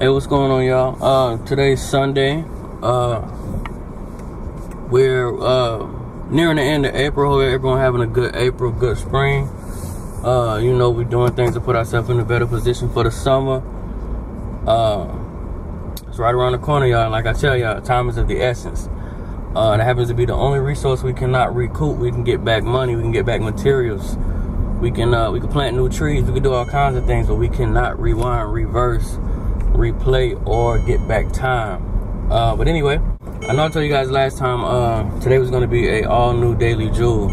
Hey, what's going on, y'all? Today's Sunday. We're nearing the end of April. Hope everyone having a good April, good spring. We're doing things to put ourselves in a better position for the summer. It's right around the corner, y'all. Like I tell y'all, time is of the essence. That happens to be the only resource we cannot recoup. We can get back money, we can get back materials, we can plant new trees, we can do all kinds of things, but we cannot rewind, reverse, replay, or get back time. But anyway, I know I told you guys last time today was going to be a all new daily jewel.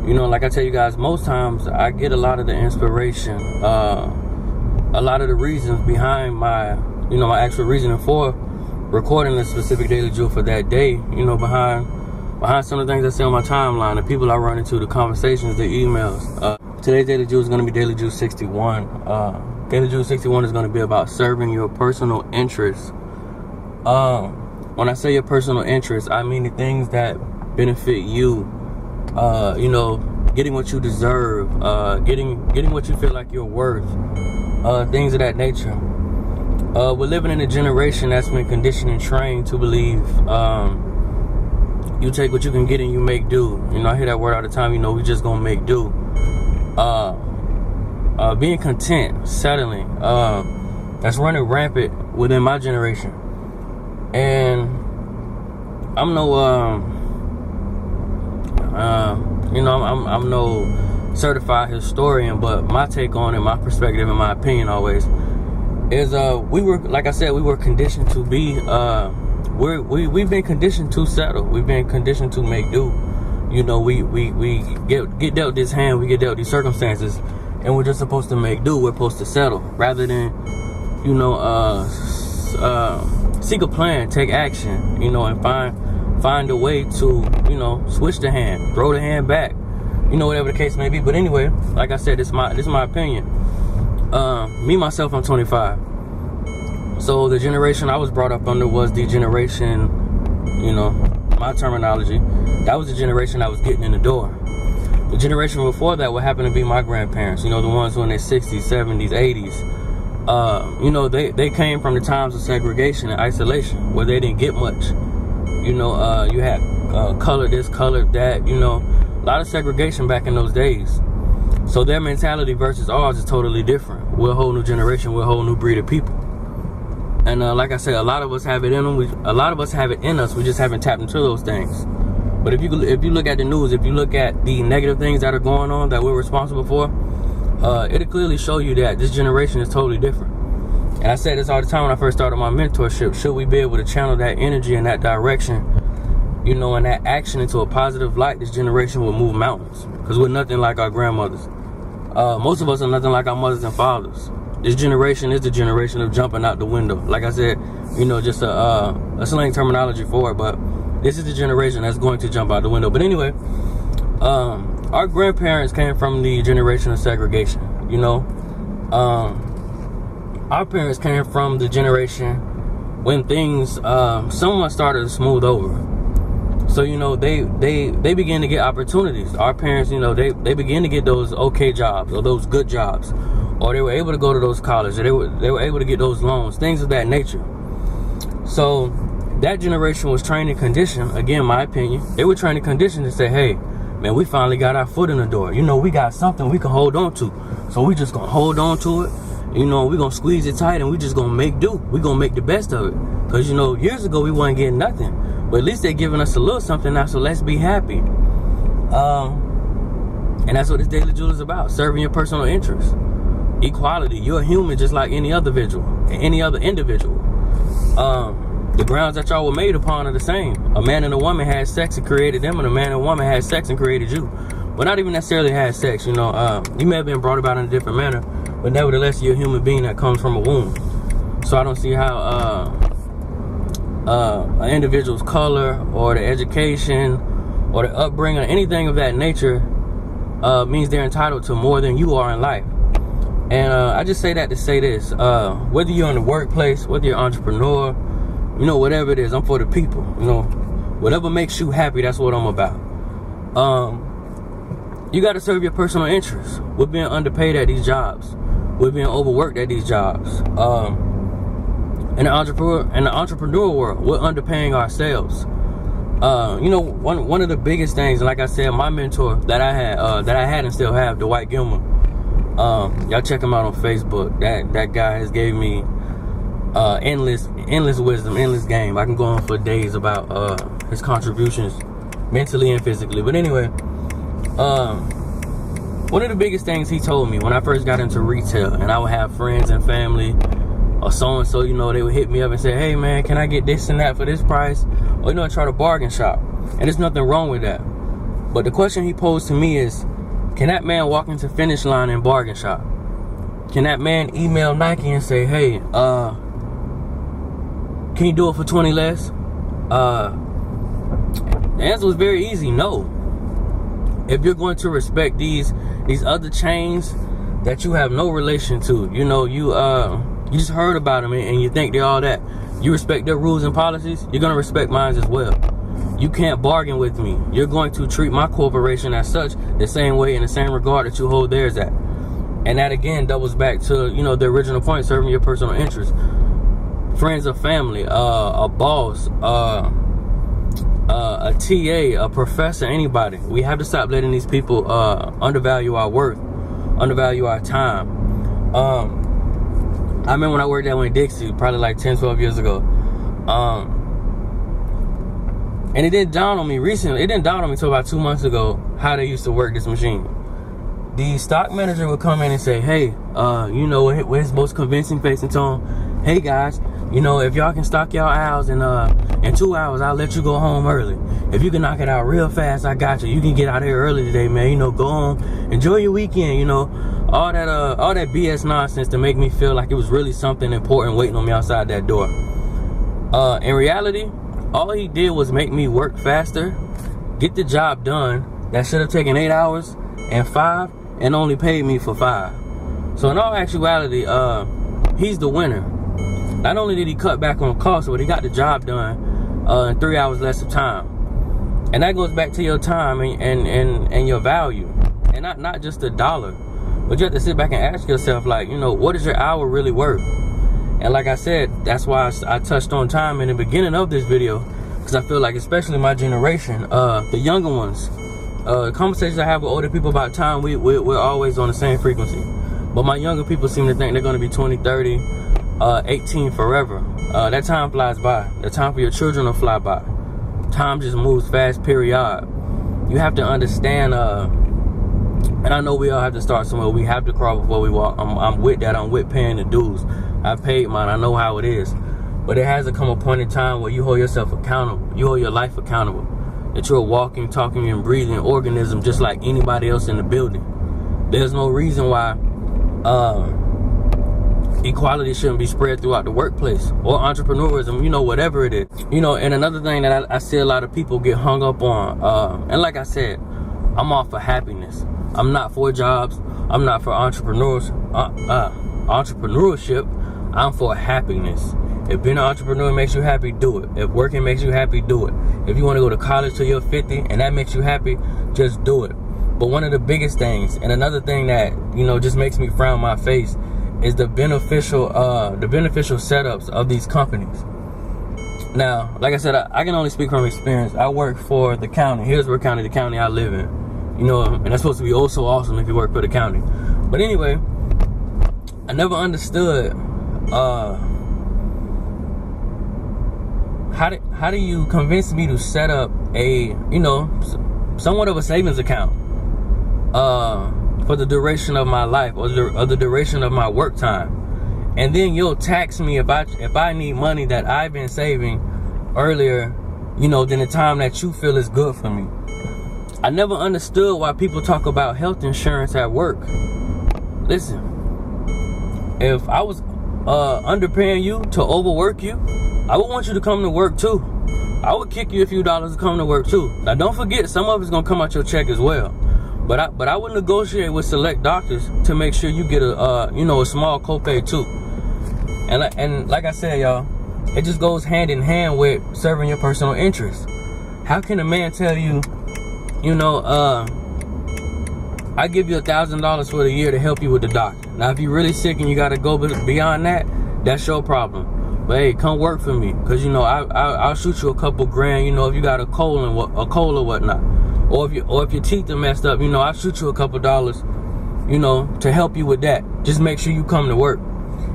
Like I tell you guys, most times I get a lot of the inspiration, a lot of the reasons behind my actual reasoning for recording this specific daily jewel for that day, behind some of the things I say on my timeline, the people I run into, the conversations, the emails. Today's daily jewel is going to be daily jewel 61. Daily Jewel 61 is going to be about serving your personal interests. When I say your personal interests, I mean the things that benefit you. Getting what you deserve, getting what you feel like you're worth, things of that nature. We're living in a generation that's been conditioned and trained to believe you take what you can get and you make do. I hear that word all the time. We just gonna make do. Being content, settling, that's running rampant within my generation. And I'm no certified historian, but my take on it, my perspective and my opinion always is we were conditioned to be we've been conditioned to settle. We've been conditioned to make do. We get dealt this hand, we get dealt these circumstances, and we're just supposed to make do. We're supposed to settle rather than seek a plan, take action, and find a way to switch the hand, throw the hand back, whatever the case may be. But anyway, like I said, this is my opinion. Me myself, I'm 25. So the generation I was brought up under was the generation, my terminology, that was the generation I was getting in the door. The generation before that would happen to be my grandparents, the ones who in their 60s, 70s, 80s. They came from the times of segregation and isolation where they didn't get much. You had color this, color that, a lot of segregation back in those days. So their mentality versus ours is totally different. We're a whole new generation, we're a whole new breed of people. And like I said, a lot of us have it in them. A lot of us have it in us. We just haven't tapped into those things. But if you look at the news, if you look at the negative things that are going on that we're responsible for, it'll clearly show you that this generation is totally different. And I said this all the time when I first started my mentorship. Should we be able to channel that energy in that direction, and that action into a positive light, this generation will move mountains. Because we're nothing like our grandmothers. Most of us are nothing like our mothers and fathers. This generation is the generation of jumping out the window. Like I said, just a slang terminology for it, but this is the generation that's going to jump out the window. But anyway, our grandparents came from the generation of segregation. Our parents came from the generation when things somewhat started to smooth over. So they began to get opportunities. Our parents, they began to get those okay jobs or those good jobs, or they were able to go to those colleges, or they were able to get those loans, things of that nature. So that generation was trained and conditioned, again, my opinion, they were trained and conditioned to say, hey, man, we finally got our foot in the door. We got something we can hold on to. So we just gonna hold on to it. We're gonna squeeze it tight and we just gonna make do. We gonna make the best of it. Because, years ago we wasn't getting nothing. But at least they're giving us a little something now, so let's be happy. And that's what this daily jewel is about, serving your personal interests. Equality. You're a human just like any other individual. The grounds that y'all were made upon are the same. A man and a woman had sex and created them, and a man and a woman had sex and created you. But not even necessarily had sex, you may have been brought about in a different manner, but nevertheless, you're a human being that comes from a womb. So I don't see how an individual's color or the education or the upbringing or anything of that nature means they're entitled to more than you are in life. And I just say that to say this, whether you're in the workplace, whether you're an entrepreneur, whatever it is, I'm for the people. Whatever makes you happy, that's what I'm about. You got to serve your personal interests. We're being underpaid at these jobs. We're being overworked at these jobs. in the entrepreneur world, we're underpaying ourselves. You know, one of the biggest things, like I said, my mentor that I had and still have, Dwight Gilmer. Y'all check him out on Facebook. That guy has gave me endless wisdom, endless game. I can go on for days about his contributions, mentally and physically. But anyway, one of the biggest things he told me when I first got into retail, and I would have friends and family or so and so, you know, they would hit me up and say, hey man, can I get this and that for this price? Or, you know, try to bargain shop. And there's nothing wrong with that. But the question he posed to me is, can that man walk into finish line and bargain shop? Can that man email Nike and say, hey, can you do it for 20 less? The answer was very easy, no. If you're going to respect these other chains that you have no relation to, you know, you just heard about them and you think they're all that. You respect their rules and policies, you're going to respect mine as well. You can't bargain with me. You're going to treat my corporation as such the same way, in the same regard that you hold theirs at. And that again doubles back to, you know, the original point, serving your personal interests. Friends or family, a boss, a TA, a professor, anybody. We have to stop letting these people undervalue our worth, undervalue our time. I remember when I worked at Winn-Dixie, probably like 10, 12 years ago. And it didn't dawn on me recently. It didn't dawn on me until about 2 months ago how they used to work this machine. The stock manager would come in and say, hey, you know, with his most convincing face and tone, hey guys, you know, if y'all can stock y'all aisles in 2 hours, I'll let you go home early. If you can knock it out real fast, I got you. You can get out here early today, man. You know, go home, enjoy your weekend, you know. All that BS nonsense to make me feel like it was really something important waiting on me outside that door. In reality, all he did was make me work faster, get the job done that should have taken 8 hours and 5, and only paid me for 5. So in all actuality, he's the winner. Not only did he cut back on costs, but he got the job done in 3 hours less of time. And that goes back to your time and your value, and not just the dollar. But you have to sit back and ask yourself, like, you know, what is your hour really worth? And like I said, that's why I touched on time in the beginning of this video, because I feel like, especially my generation, the younger ones, conversations I have with older people about time, we're always on the same frequency. But my younger people seem to think they're going to be 20, 30, 18 forever. That time flies by. The time for your children will fly by. Time just moves fast, period. You have to understand, and I know we all have to start somewhere. We have to crawl before we walk. I'm with that. I'm with paying the dues. I paid mine. I know how it is. But it has to come a point in time where you hold yourself accountable. You hold your life accountable. That you're a walking, talking, and breathing organism just like anybody else in the building. There's no reason why equality shouldn't be spread throughout the workplace or entrepreneurism, you know, whatever it is. You know, and another thing that I see a lot of people get hung up on, and like I said, I'm all for happiness. I'm not for jobs. I'm not for entrepreneurship. I'm for happiness. If being an entrepreneur makes you happy, do it. If working makes you happy, do it. If you want to go to college till you're 50 and that makes you happy, just do it. But one of the biggest things, and another thing that, you know, just makes me frown my face, is the beneficial setups of these companies. Now, like I said, I can only speak from experience. I work for the county, Hillsborough County, the county I live in. You know, and that's supposed to be oh so awesome if you work for the county. But anyway, I never understood how do you convince me to set up a, you know, somewhat of a savings account for the duration of my life, or the duration of my work time, and then you'll tax me if I need money that I've been saving earlier, you know, than the time that you feel is good for me. I never understood why people talk about health insurance at work. Listen, if I was underpaying you to overwork you, I would want you to come to work too. I would kick you a few dollars to come to work too. Now don't forget, some of it's gonna come out your check as well. But I would negotiate with select doctors to make sure you get a you know, a small copay too. And like I said, y'all, it just goes hand in hand with serving your personal interests. How can a man tell you, you know, I give you $1,000 for the year to help you with the doctor. Now, if you're really sick and you got to go beyond that, that's your problem. But hey, come work for me, cause you know I'll shoot you a couple grand. You know, if you got a cold or whatnot, or if your teeth are messed up, you know, I'll shoot you a couple dollars, you know, to help you with that. Just make sure you come to work.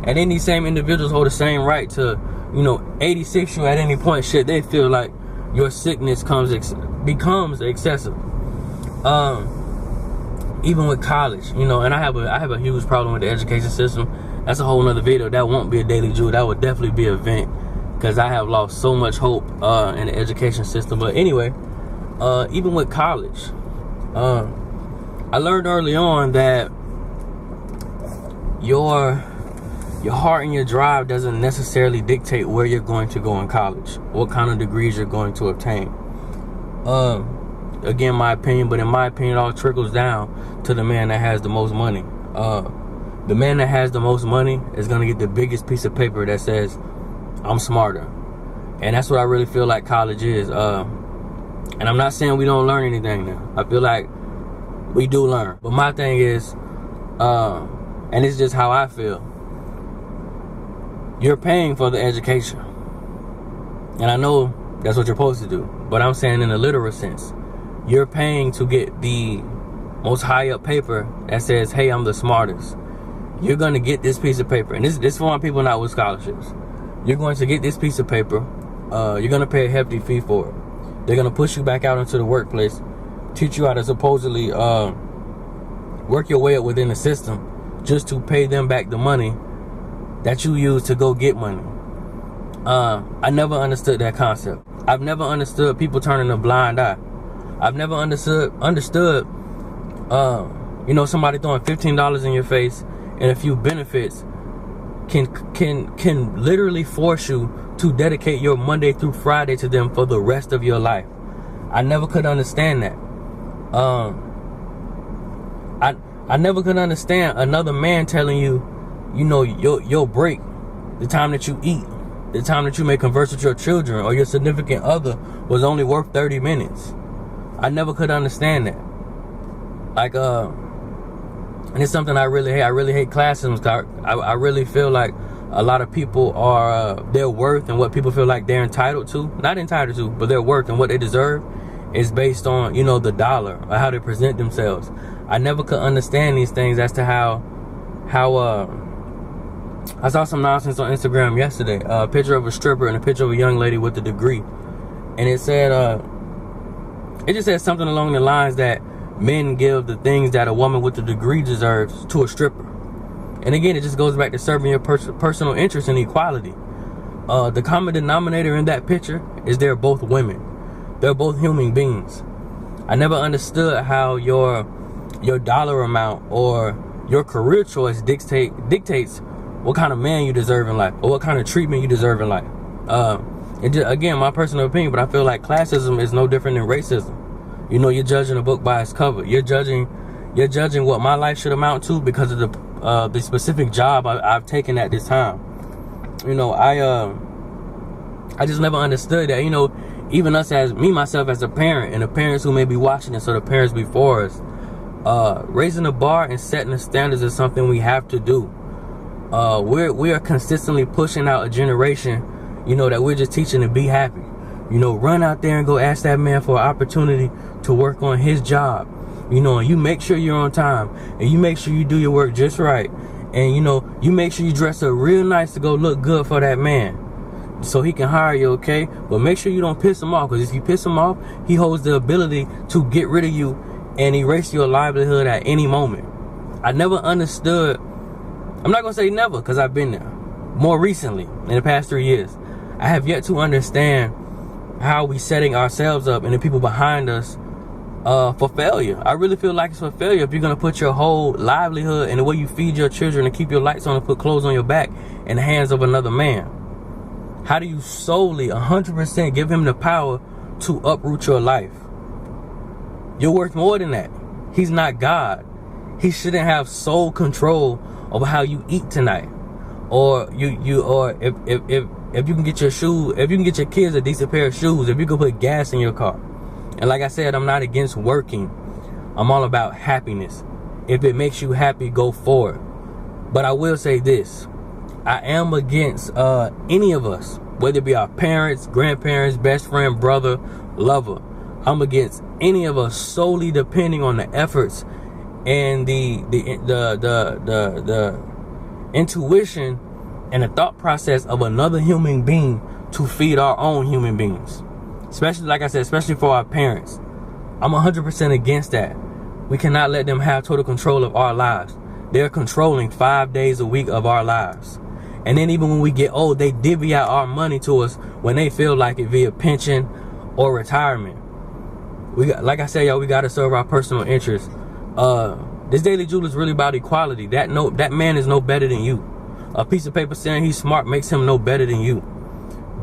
And then these same individuals hold the same right to, you know, 86 you at any point. Shit, they feel like your sickness becomes excessive. Even with college, you know, and I have a huge problem with the education system. That's a whole nother video. That won't be a daily Jew. That would definitely be an event, because I have lost so much hope in the education system. But anyway, even with college, I learned early on that your heart and your drive doesn't necessarily dictate where you're going to go in college, what kind of degrees you're going to obtain. Again, my opinion, but in my opinion, it all trickles down to the man that has the most money. The man that has the most money is going to get the biggest piece of paper that says, I'm smarter. And that's what I really feel like college is. And I'm not saying we don't learn anything now. I feel like we do learn. But my thing is, and it's just how I feel, you're paying for the education. And I know that's what you're supposed to do. But I'm saying in a literal sense, you're paying to get the most high up paper that says, hey, I'm the smartest. You're going to get this piece of paper. And this for my people not with scholarships. You're going to get this piece of paper. You're going to pay a hefty fee for it. They're going to push you back out into the workplace, teach you how to supposedly work your way up within the system just to pay them back the money that you use to go get money. I never understood that concept. I've never understood people turning a blind eye. I've never understood you know, somebody throwing $15 in your face and a few benefits can literally force you to dedicate your Monday through Friday to them for the rest of your life. I never could understand that. I never could understand another man telling you, you know, your break, the time that you eat, the time that you may converse with your children or your significant other was only worth 30 minutes. I never could understand that. Like, and it's something I really hate. I really hate classism. I really feel like a lot of people are, their worth and what people feel like they're entitled to, not entitled to, but their worth and what they deserve is based on, you know, the dollar or how they present themselves. I never could understand these things as to how I saw some nonsense on Instagram yesterday, a picture of a stripper and a picture of a young lady with a degree. And it said, it just said something along the lines that men give the things that a woman with a degree deserves to a stripper. And again, it just goes back to serving your personal interest in equality. The common denominator in that picture is they're both women. They're both human beings. I never understood how your dollar amount or your career choice dictates what kind of man you deserve in life or what kind of treatment you deserve in life. And just, again, my personal opinion, but I feel like classism is no different than racism. You know, you're judging a book by its cover. You're judging what my life should amount to because of the specific job I've taken at this time. You know, I just never understood that. You know, even us as myself as a parent, and the parents who may be watching this or the parents before us, raising the bar and setting the standards is something we have to do. We are consistently pushing out a generation, you know, that we're just teaching to be happy. You know, run out there and go ask that man for an opportunity to work on his job. You know, and you make sure you're on time, and you make sure you do your work just right. And, you know, you make sure you dress up real nice to go look good for that man so he can hire you, okay? But make sure you don't piss him off, because if you piss him off, he holds the ability to get rid of you and erase your livelihood at any moment. I never understood. I'm not going to say never, because I've been there. More recently, in the past 3 years, I have yet to understand how we setting ourselves up and the people behind us for failure. I really feel like it's for failure if you're going to put your whole livelihood and the way you feed your children and keep your lights on and put clothes on your back in the hands of another man. How do you solely 100% give him the power to uproot your life? You're worth more than that. He's not God. He shouldn't have sole control over how you eat tonight. Or if you can get your shoes, if you can get your kids a decent pair of shoes, if you can put gas in your car. And like I said, I'm not against working. I'm all about happiness. If it makes you happy, go for it. But I will say this. I am against any of us, whether it be our parents, grandparents, best friend, brother, lover. I'm against any of us solely depending on the efforts and the intuition and the thought process of another human being to feed our own human beings. Especially, like I said, especially for our parents. I'm 100% against that. We cannot let them have total control of our lives. They're controlling 5 days a week of our lives. And then even when we get old, they divvy out our money to us when they feel like it via pension or retirement. Like I said, y'all, we got to serve our personal interests. This Daily Jewel is really about equality. That man is no better than you. A piece of paper saying he's smart makes him no better than you.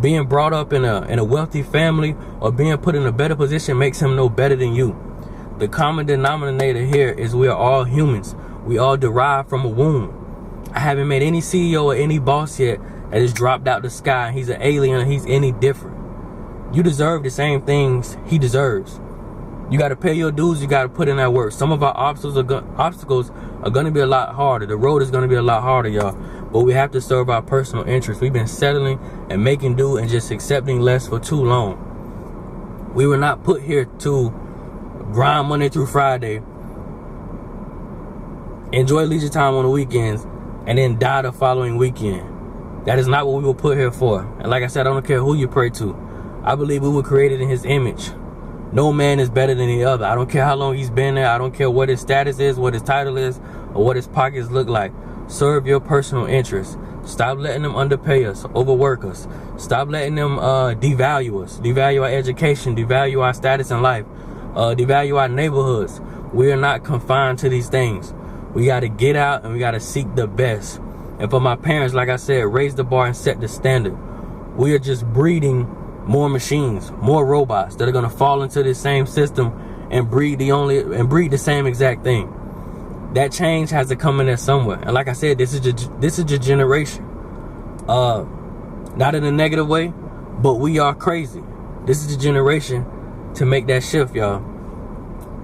Being brought up in a wealthy family or being put in a better position makes him no better than you. The common denominator here is we are all humans. We all derive from a womb. I haven't met any CEO or any boss yet that has dropped out the sky and he's an alien or he's any different. You deserve the same things he deserves. You got to pay your dues. You got to put in that work. Some of our obstacles are going to be a lot harder. The road is going to be a lot harder, y'all. But we have to serve our personal interests. We've been settling and making do and just accepting less for too long. We were not put here to grind Monday through Friday, enjoy leisure time on the weekends, and then die the following weekend. That is not what we were put here for. And like I said, I don't care who you pray to. I believe we were created in his image. No man is better than the other. I don't care how long he's been there. I don't care what his status is, what his title is, or what his pockets look like. Serve your personal interests. Stop letting them underpay us, overwork us. Stop letting them devalue us, devalue our education, devalue our status in life, devalue our neighborhoods. We are not confined to these things. We got to get out and we got to seek the best. And for my parents, like I said, raise the bar and set the standard. We are just breeding more machines, more robots that are going to fall into this same system and breed the same exact thing. That change has to come in there somewhere. And like I said, this is your generation. Not in a negative way, but we are crazy. This is the generation to make that shift, y'all.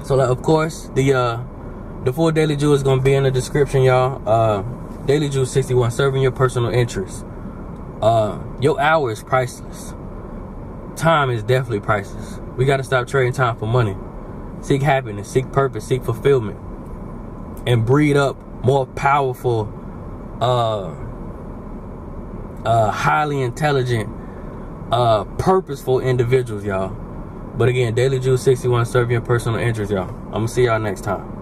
So of course, the full Daily Jewel is going to be in the description, y'all. Daily Jewel 61, serving your personal interests. Your hour is priceless. Time is definitely priceless. We got to stop trading time for money. Seek happiness, seek purpose, seek fulfillment, and breed up more powerful, highly intelligent, purposeful individuals, y'all. But again, Daily Jewel 61, serving your personal interests, y'all. I'm going to see y'all next time.